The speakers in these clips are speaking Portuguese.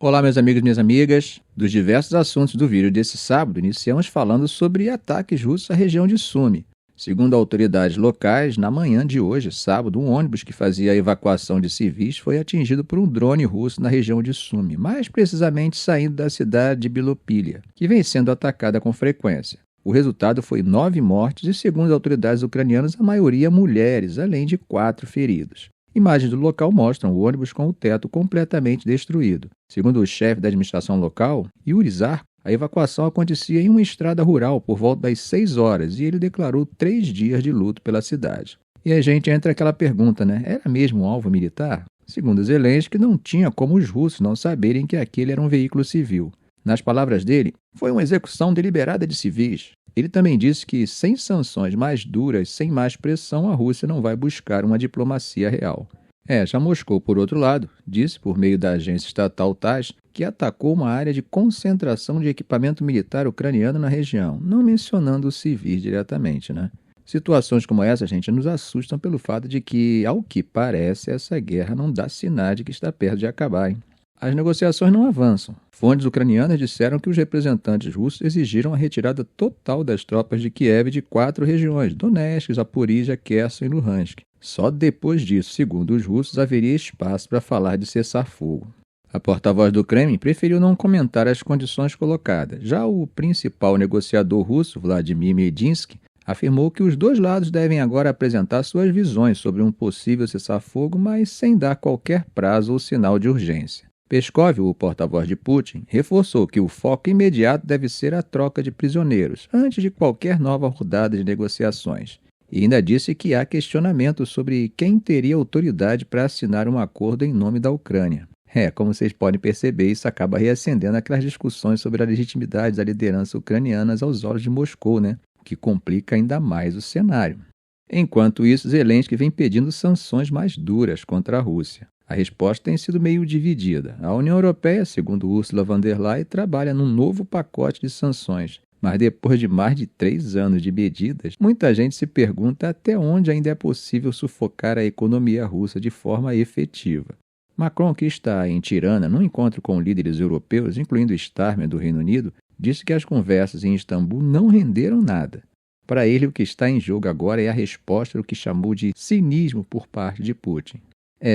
Olá, meus amigos e minhas amigas. Dos diversos assuntos do vídeo desse sábado, iniciamos falando sobre ataques russos à região de Sumi. Segundo autoridades locais, na manhã de hoje, sábado, um ônibus que fazia a evacuação de civis foi atingido por um drone russo na região de Sumi, mais precisamente saindo da cidade de Bilopilia, que vem sendo atacada com frequência. O resultado foi 9 mortes e, segundo as autoridades ucranianas, a maioria mulheres, além de 4 feridos. Imagens do local mostram o ônibus com o teto completamente destruído. Segundo o chefe da administração local, Yuri Zarko, a evacuação acontecia em uma estrada rural por volta das 6 horas e ele declarou 3 dias de luto pela cidade. E a gente entra aquela pergunta, né? Era mesmo um alvo militar? Segundo Zelensky, não tinha como os russos não saberem que aquele era um veículo civil. Nas palavras dele, foi uma execução deliberada de civis. Ele também disse que, sem sanções mais duras, sem mais pressão, a Rússia não vai buscar uma diplomacia real. Já Moscou, por outro lado, disse, por meio da agência estatal TASS, que atacou uma área de concentração de equipamento militar ucraniano na região, não mencionando os civis diretamente, né? Situações como essa, gente, nos assustam pelo fato de que, ao que parece, essa guerra não dá sinais de que está perto de acabar, hein? As negociações não avançam. Fontes ucranianas disseram que os representantes russos exigiram a retirada total das tropas de Kiev de 4 regiões, Donetsk, Zaporizhia, Kherson e Luhansk. Só depois disso, segundo os russos, haveria espaço para falar de cessar-fogo. A porta-voz do Kremlin preferiu não comentar as condições colocadas. Já o principal negociador russo, Vladimir Medinsky, afirmou que os dois lados devem agora apresentar suas visões sobre um possível cessar-fogo, mas sem dar qualquer prazo ou sinal de urgência. Peskov, o porta-voz de Putin, reforçou que o foco imediato deve ser a troca de prisioneiros, antes de qualquer nova rodada de negociações. E ainda disse que há questionamento sobre quem teria autoridade para assinar um acordo em nome da Ucrânia. Como vocês podem perceber, isso acaba reacendendo aquelas discussões sobre a legitimidade da liderança ucraniana aos olhos de Moscou, né? O que complica ainda mais o cenário. Enquanto isso, Zelensky vem pedindo sanções mais duras contra a Rússia. A resposta tem sido meio dividida. A União Europeia, segundo Ursula von der Leyen, trabalha num novo pacote de sanções. Mas depois de mais de 3 anos de medidas, muita gente se pergunta até onde ainda é possível sufocar a economia russa de forma efetiva. Macron, que está em Tirana, num encontro com líderes europeus, incluindo Starmer do Reino Unido, disse que as conversas em Istambul não renderam nada. Para ele, o que está em jogo agora é a resposta ao que chamou de cinismo por parte de Putin.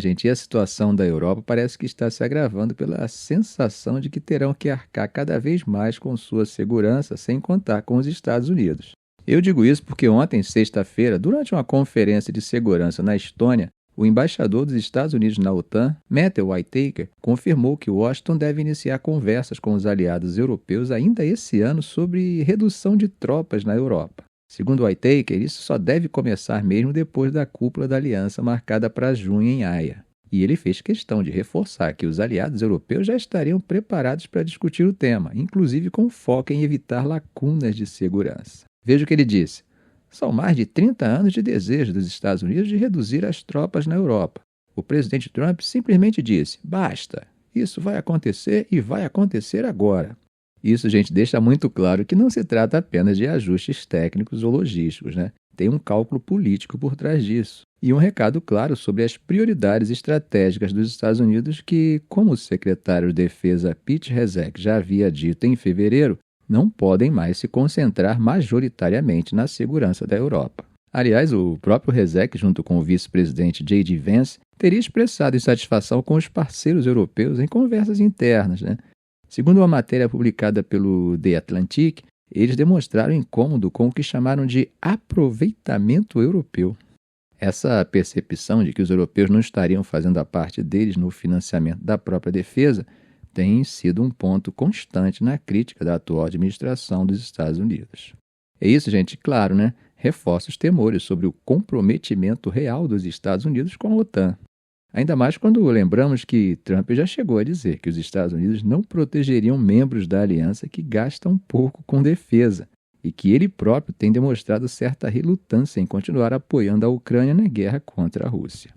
Gente, e a situação da Europa parece que está se agravando pela sensação de que terão que arcar cada vez mais com sua segurança, sem contar com os Estados Unidos. Eu digo isso porque ontem, sexta-feira, durante uma conferência de segurança na Estônia, o embaixador dos Estados Unidos na OTAN, Matthew Whitaker, confirmou que Washington deve iniciar conversas com os aliados europeus ainda esse ano sobre redução de tropas na Europa. Segundo Whitaker, isso só deve começar mesmo depois da cúpula da aliança marcada para junho em Haia. E ele fez questão de reforçar que os aliados europeus já estariam preparados para discutir o tema, inclusive com foco em evitar lacunas de segurança. Veja o que ele disse. São mais de 30 anos de desejo dos Estados Unidos de reduzir as tropas na Europa. O presidente Trump simplesmente disse, basta, isso vai acontecer e vai acontecer agora. Isso, gente, deixa muito claro que não se trata apenas de ajustes técnicos ou logísticos, né? Tem um cálculo político por trás disso. E um recado claro sobre as prioridades estratégicas dos Estados Unidos que, como o secretário de Defesa Pete Hegseth já havia dito em fevereiro, não podem mais se concentrar majoritariamente na segurança da Europa. Aliás, o próprio Hegseth, junto com o vice-presidente J.D. Vance, teria expressado insatisfação com os parceiros europeus em conversas internas, né? Segundo uma matéria publicada pelo The Atlantic, eles demonstraram incômodo com o que chamaram de aproveitamento europeu. Essa percepção de que os europeus não estariam fazendo a parte deles no financiamento da própria defesa tem sido um ponto constante na crítica da atual administração dos Estados Unidos. É isso, gente, claro, né? Reforça os temores sobre o comprometimento real dos Estados Unidos com a OTAN. Ainda mais quando lembramos que Trump já chegou a dizer que os Estados Unidos não protegeriam membros da aliança que gastam pouco com defesa e que ele próprio tem demonstrado certa relutância em continuar apoiando a Ucrânia na guerra contra a Rússia.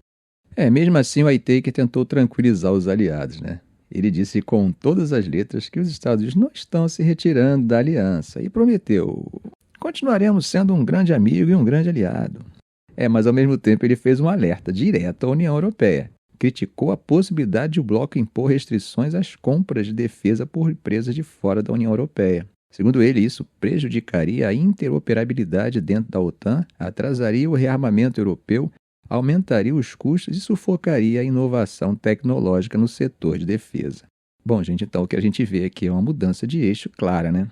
Mesmo assim, o Whitaker tentou tranquilizar os aliados, né? Ele disse com todas as letras que os Estados Unidos não estão se retirando da aliança e prometeu: continuaremos sendo um grande amigo e um grande aliado. Mas ao mesmo tempo ele fez um alerta direto à União Europeia, criticou a possibilidade de o bloco impor restrições às compras de defesa por empresas de fora da União Europeia. Segundo ele, isso prejudicaria a interoperabilidade dentro da OTAN, atrasaria o rearmamento europeu, aumentaria os custos e sufocaria a inovação tecnológica no setor de defesa. Bom, gente, então o que a gente vê aqui é uma mudança de eixo clara, né?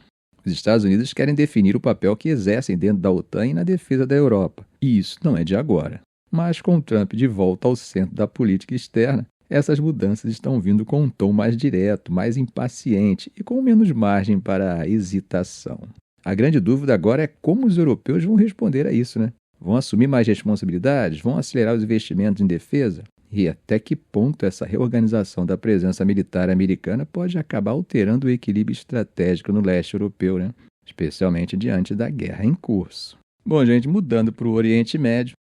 Os Estados Unidos querem definir o papel que exercem dentro da OTAN e na defesa da Europa. E isso não é de agora. Mas com Trump de volta ao centro da política externa, essas mudanças estão vindo com um tom mais direto, mais impaciente e com menos margem para a hesitação. A grande dúvida agora é como os europeus vão responder a isso, né? Vão assumir mais responsabilidades? Vão acelerar os investimentos em defesa? E até que ponto essa reorganização da presença militar americana pode acabar alterando o equilíbrio estratégico no leste europeu, né? Especialmente diante da guerra em curso. Bom, gente, mudando para o Oriente Médio.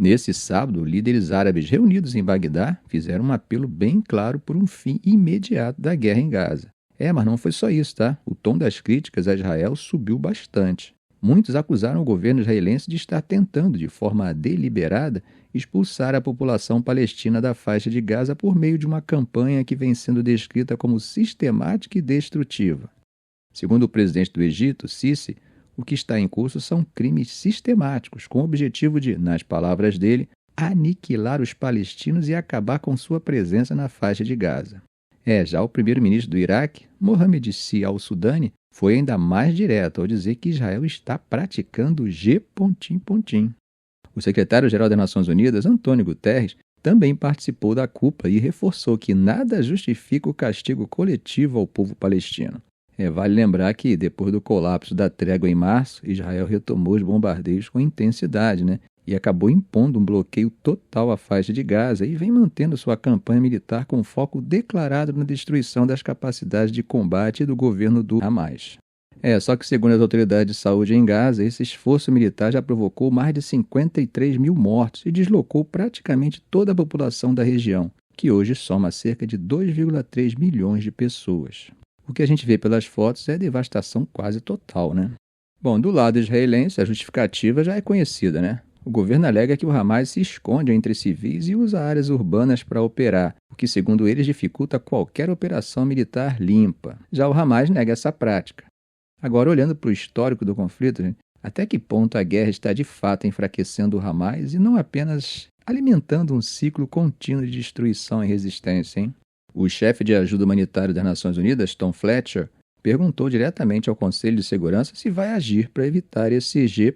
Nesse sábado, líderes árabes reunidos em Bagdá fizeram um apelo bem claro por um fim imediato da guerra em Gaza. Mas não foi só isso, tá? O tom das críticas a Israel subiu bastante. Muitos acusaram o governo israelense de estar tentando, de forma deliberada, expulsar a população palestina da faixa de Gaza por meio de uma campanha que vem sendo descrita como sistemática e destrutiva. Segundo o presidente do Egito, Sisi, o que está em curso são crimes sistemáticos, com o objetivo de, nas palavras dele, aniquilar os palestinos e acabar com sua presença na faixa de Gaza. Já o primeiro-ministro do Iraque, Mohamed Si al-Sudani, foi ainda mais direto ao dizer que Israel está praticando G... O secretário-geral das Nações Unidas, Antônio Guterres, também participou da cúpula e reforçou que nada justifica o castigo coletivo ao povo palestino. Vale lembrar que, depois do colapso da trégua em março, Israel retomou os bombardeios com intensidade, né? E acabou impondo um bloqueio total à faixa de Gaza e vem mantendo sua campanha militar com foco declarado na destruição das capacidades de combate do governo do Hamas. Só que, segundo as autoridades de saúde em Gaza, esse esforço militar já provocou mais de 53 mil mortos e deslocou praticamente toda a população da região, que hoje soma cerca de 2,3 milhões de pessoas. O que a gente vê pelas fotos é devastação quase total, né? Bom, do lado israelense, a justificativa já é conhecida, né? O governo alega que o Hamas se esconde entre civis e usa áreas urbanas para operar, o que, segundo eles, dificulta qualquer operação militar limpa. Já o Hamas nega essa prática. Agora, olhando para o histórico do conflito, até que ponto a guerra está de fato enfraquecendo o Hamas e não apenas alimentando um ciclo contínuo de destruição e resistência, hein? O chefe de ajuda humanitária das Nações Unidas, Tom Fletcher, perguntou diretamente ao Conselho de Segurança se vai agir para evitar esse G...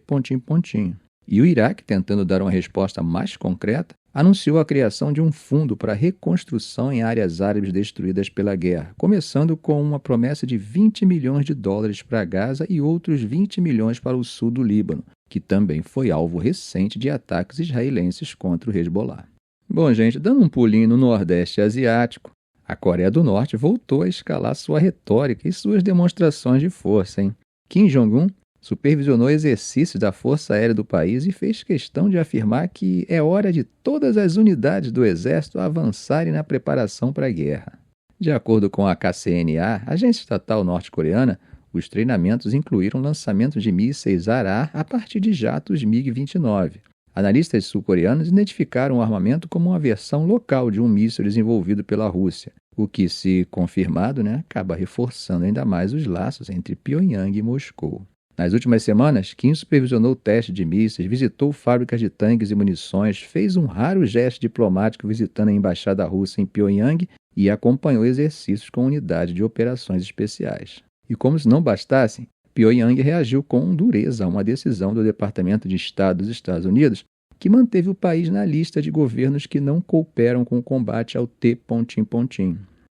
E o Iraque, tentando dar uma resposta mais concreta, anunciou a criação de um fundo para reconstrução em áreas árabes destruídas pela guerra, começando com uma promessa de 20 milhões de dólares para Gaza e outros 20 milhões para o sul do Líbano, que também foi alvo recente de ataques israelenses contra o Hezbollah. Bom, gente, dando um pulinho no Nordeste Asiático, a Coreia do Norte voltou a escalar sua retórica e suas demonstrações de força, hein? Kim Jong-un supervisionou exercícios da Força Aérea do país e fez questão de afirmar que é hora de todas as unidades do Exército avançarem na preparação para a guerra. De acordo com a KCNA, agência estatal norte-coreana, os treinamentos incluíram lançamento de mísseis ar-ar a partir de jatos MiG-29. Analistas sul-coreanos identificaram o armamento como uma versão local de um míssil desenvolvido pela Rússia, o que, se confirmado, acaba reforçando ainda mais os laços entre Pyongyang e Moscou. Nas últimas semanas, Kim supervisionou o teste de mísseis, visitou fábricas de tanques e munições, fez um raro gesto diplomático visitando a embaixada russa em Pyongyang e acompanhou exercícios com unidade de operações especiais. E como se não bastasse, Pyongyang reagiu com dureza a uma decisão do Departamento de Estado dos Estados Unidos que manteve o país na lista de governos que não cooperam com o combate ao T...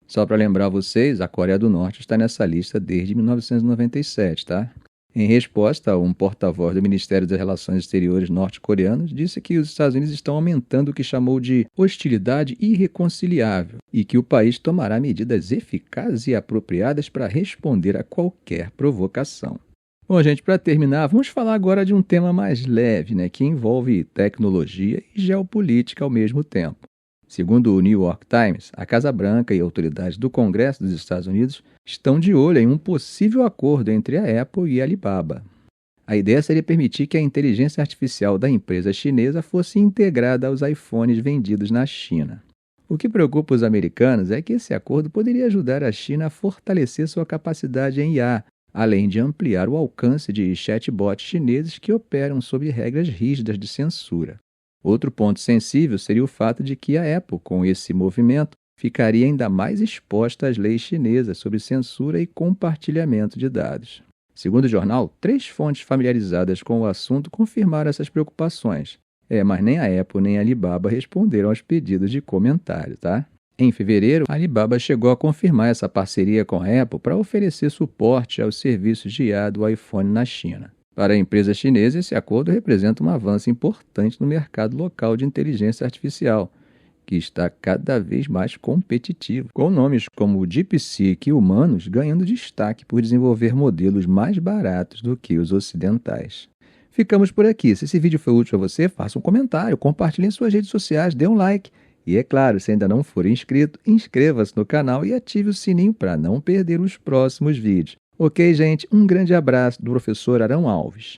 Só para lembrar vocês, a Coreia do Norte está nessa lista desde 1997, tá? Em resposta, um porta-voz do Ministério das Relações Exteriores norte-coreano disse que os Estados Unidos estão aumentando o que chamou de hostilidade irreconciliável e que o país tomará medidas eficazes e apropriadas para responder a qualquer provocação. Bom, gente, para terminar, vamos falar agora de um tema mais leve, que envolve tecnologia e geopolítica ao mesmo tempo. Segundo o New York Times, a Casa Branca e autoridades do Congresso dos Estados Unidos estão de olho em um possível acordo entre a Apple e a Alibaba. A ideia seria permitir que a inteligência artificial da empresa chinesa fosse integrada aos iPhones vendidos na China. O que preocupa os americanos é que esse acordo poderia ajudar a China a fortalecer sua capacidade em IA, além de ampliar o alcance de chatbots chineses que operam sob regras rígidas de censura. Outro ponto sensível seria o fato de que a Apple, com esse movimento, ficaria ainda mais exposta às leis chinesas sobre censura e compartilhamento de dados. Segundo o jornal, 3 fontes familiarizadas com o assunto confirmaram essas preocupações. Mas nem a Apple nem a Alibaba responderam aos pedidos de comentário, tá? Em fevereiro, a Alibaba chegou a confirmar essa parceria com a Apple para oferecer suporte aos serviços de IA do iPhone na China. Para a empresa chinesa, esse acordo representa um avanço importante no mercado local de inteligência artificial, que está cada vez mais competitivo, com nomes como o DeepSeek e Humanos ganhando destaque por desenvolver modelos mais baratos do que os ocidentais. Ficamos por aqui. Se esse vídeo foi útil a você, faça um comentário, compartilhe em suas redes sociais, dê um like. E é claro, se ainda não for inscrito, inscreva-se no canal e ative o sininho para não perder os próximos vídeos. Ok, gente? Um grande abraço do professor Arão Alves.